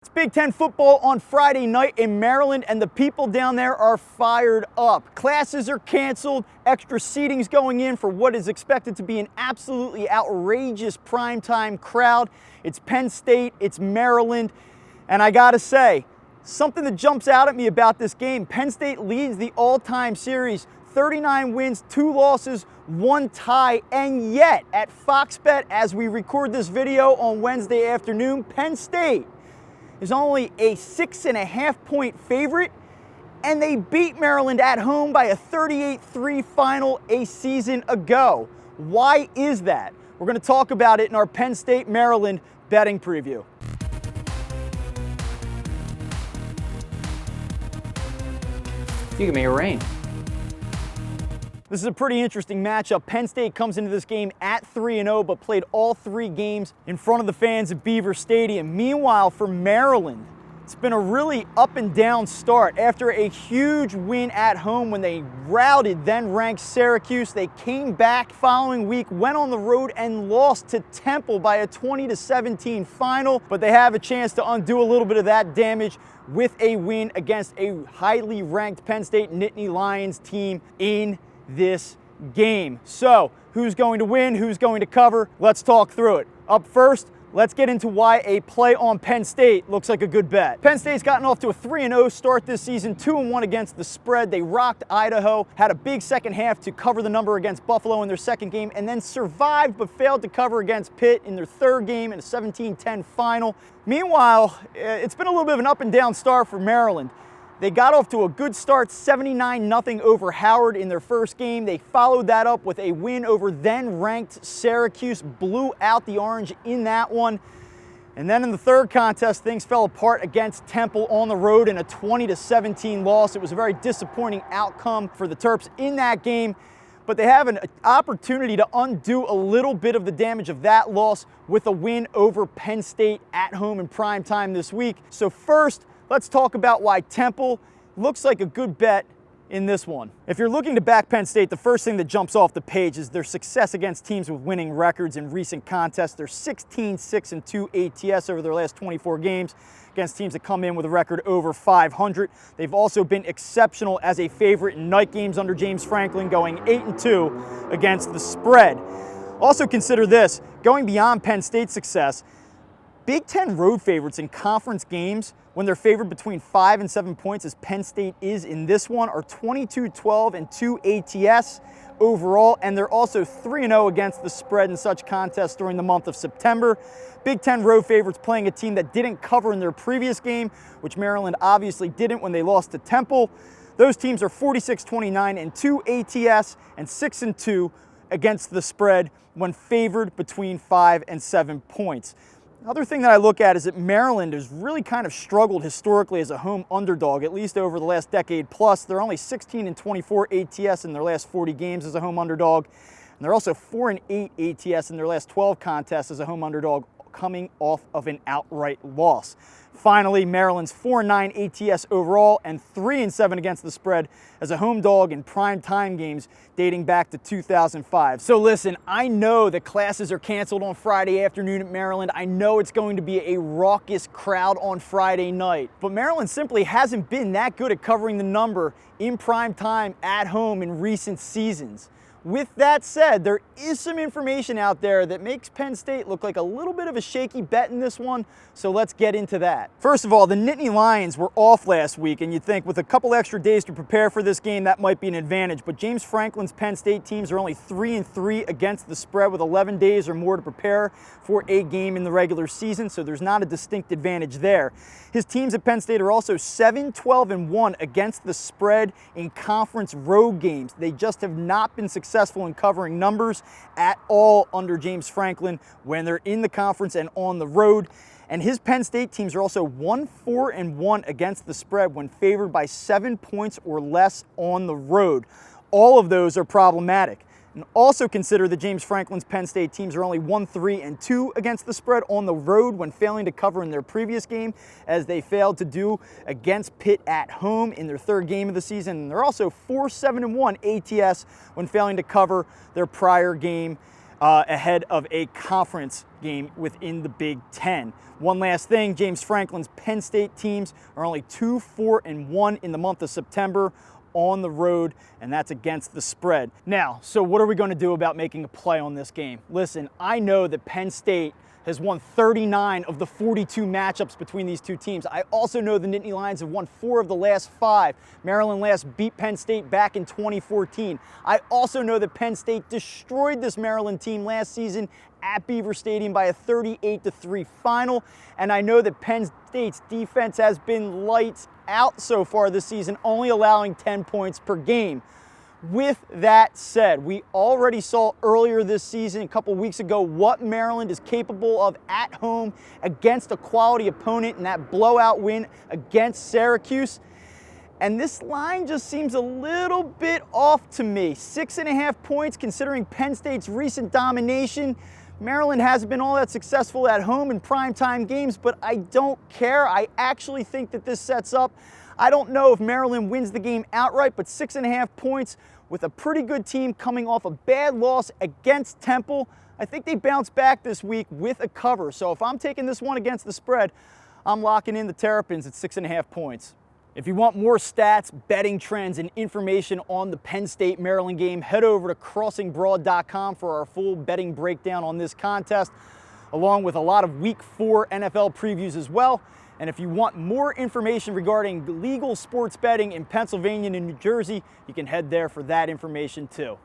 It's Big Ten football on Friday night in Maryland, and the people down there are fired up. Classes are canceled, extra seating's going in for what is expected to be an absolutely outrageous primetime crowd. It's Penn State, it's Maryland, and I gotta say, something that jumps out at me about this game, Penn State leads the all-time series, 39 wins, 2 losses, 1 tie, and yet at Fox Bet, as we record this video on Wednesday afternoon, Penn State is only a 6.5-point favorite, and they beat Maryland at home by a 38-3 final a season ago. Why is that? We're going to talk about it in our Penn State-Maryland betting preview. You can make it rain. This is a pretty interesting matchup. Penn State comes into this game at 3-0, but played all 3 games in front of the fans at Beaver Stadium. Meanwhile, for Maryland, it's been a really up and down start. After a huge win at home when they routed then-ranked Syracuse, they came back following week, went on the road and lost to Temple by a 20-17 final, but they have a chance to undo a little bit of that damage with a win against a highly ranked Penn State Nittany Lions team in this game. So, who's going to win? Who's going to cover? Let's talk through it. Up first, let's get into why a play on Penn State looks like a good bet. Penn State's gotten off to a 3-0 start this season, 2-1 against the spread. They rocked Idaho, had a big second half to cover the number against Buffalo in their second game, and then survived but failed to cover against Pitt in their third game in a 17-10 final. Meanwhile, it's been a little bit of an up and down start for Maryland. They got off to a good start, 79-0 over Howard in their first game. They followed that up with a win over then-ranked Syracuse, blew out the Orange in that one. And then in the third contest, things fell apart against Temple on the road in a 20-17 loss. It was a very disappointing outcome for the Terps in that game, but they have an opportunity to undo a little bit of the damage of that loss with a win over Penn State at home in prime time this week. So first, let's talk about why Temple looks like a good bet in this one. If you're looking to back Penn State, the first thing that jumps off the page is their success against teams with winning records in recent contests. They're 16-6-2 ATS over their last 24 games against teams that come in with a record over 500. They've also been exceptional as a favorite in night games under James Franklin, going 8-2 against the spread. Also consider this, going beyond Penn State's success, Big Ten road favorites in conference games when they're favored between 5 and 7 points, as Penn State is in this one, are 22-12 and 2 ATS overall, and they're also 3-0 against the spread in such contests during the month of September. Big Ten road favorites playing a team that didn't cover in their previous game, which Maryland obviously didn't when they lost to Temple. Those teams are 46-29 and 2 ATS and 6-2 against the spread when favored between 5 and 7 points. Another thing that I look at is that Maryland has really kind of struggled historically as a home underdog, at least over the last decade plus. They're only 16-24 ATS in their last 40 games as a home underdog, and they're also 4-8 ATS in their last 12 contests as a home underdog, coming off of an outright loss. Finally, Maryland's 4-9 ATS overall and 3-7 against the spread as a home dog in prime time games dating back to 2005. So listen, I know that classes are canceled on Friday afternoon at Maryland. I know it's going to be a raucous crowd on Friday night, but Maryland simply hasn't been that good at covering the number in prime time at home in recent seasons. With that said, there is some information out there that makes Penn State look like a little bit of a shaky bet in this one, so let's get into that. First of all, the Nittany Lions were off last week, and you'd think with a couple extra days to prepare for this game, that might be an advantage, but James Franklin's Penn State teams are only 3-3 against the spread with 11 days or more to prepare for a game in the regular season, so there's not a distinct advantage there. His teams at Penn State are also 7-12-1 against the spread in conference road games. They just have not been successful in covering numbers at all under James Franklin when they're in the conference and on the road. And his Penn State teams are also 1-4-1 against the spread when favored by 7 points or less on the road. All of those are problematic. And also consider that James Franklin's Penn State teams are only 1-3-2 against the spread on the road when failing to cover in their previous game, as they failed to do against Pitt at home in their third game of the season. And they're also 4-7-1 ATS when failing to cover their prior game ahead of a conference game within the Big Ten. One last thing, James Franklin's Penn State teams are only 2-4-1 in the month of September on the road, and that's against the spread. Now, so what are we going to do about making a play on this game? Listen, I know that Penn State has won 39 of the 42 matchups between these two teams. I also know the Nittany Lions have won 4 of the last 5. Maryland last beat Penn State back in 2014. I also know that Penn State destroyed this Maryland team last season at Beaver Stadium by a 38-3 final. And I know that Penn State's defense has been lights out so far this season, only allowing 10 points per game. With that said, we already saw earlier this season, a couple weeks ago, what Maryland is capable of at home against a quality opponent in that blowout win against Syracuse. And this line just seems a little bit off to me. 6.5 points considering Penn State's recent domination. Maryland hasn't been all that successful at home in primetime games, but I don't care. I actually think that this sets up. I don't know if Maryland wins the game outright, but 6.5 points with a pretty good team coming off a bad loss against Temple. I think they bounce back this week with a cover. So if I'm taking this one against the spread, I'm locking in the Terrapins at 6.5 points. If you want more stats, betting trends, and information on the Penn State-Maryland game, head over to crossingbroad.com for our full betting breakdown on this contest, along with a lot of Week 4 NFL previews as well. And if you want more information regarding legal sports betting in Pennsylvania and New Jersey, you can head there for that information too.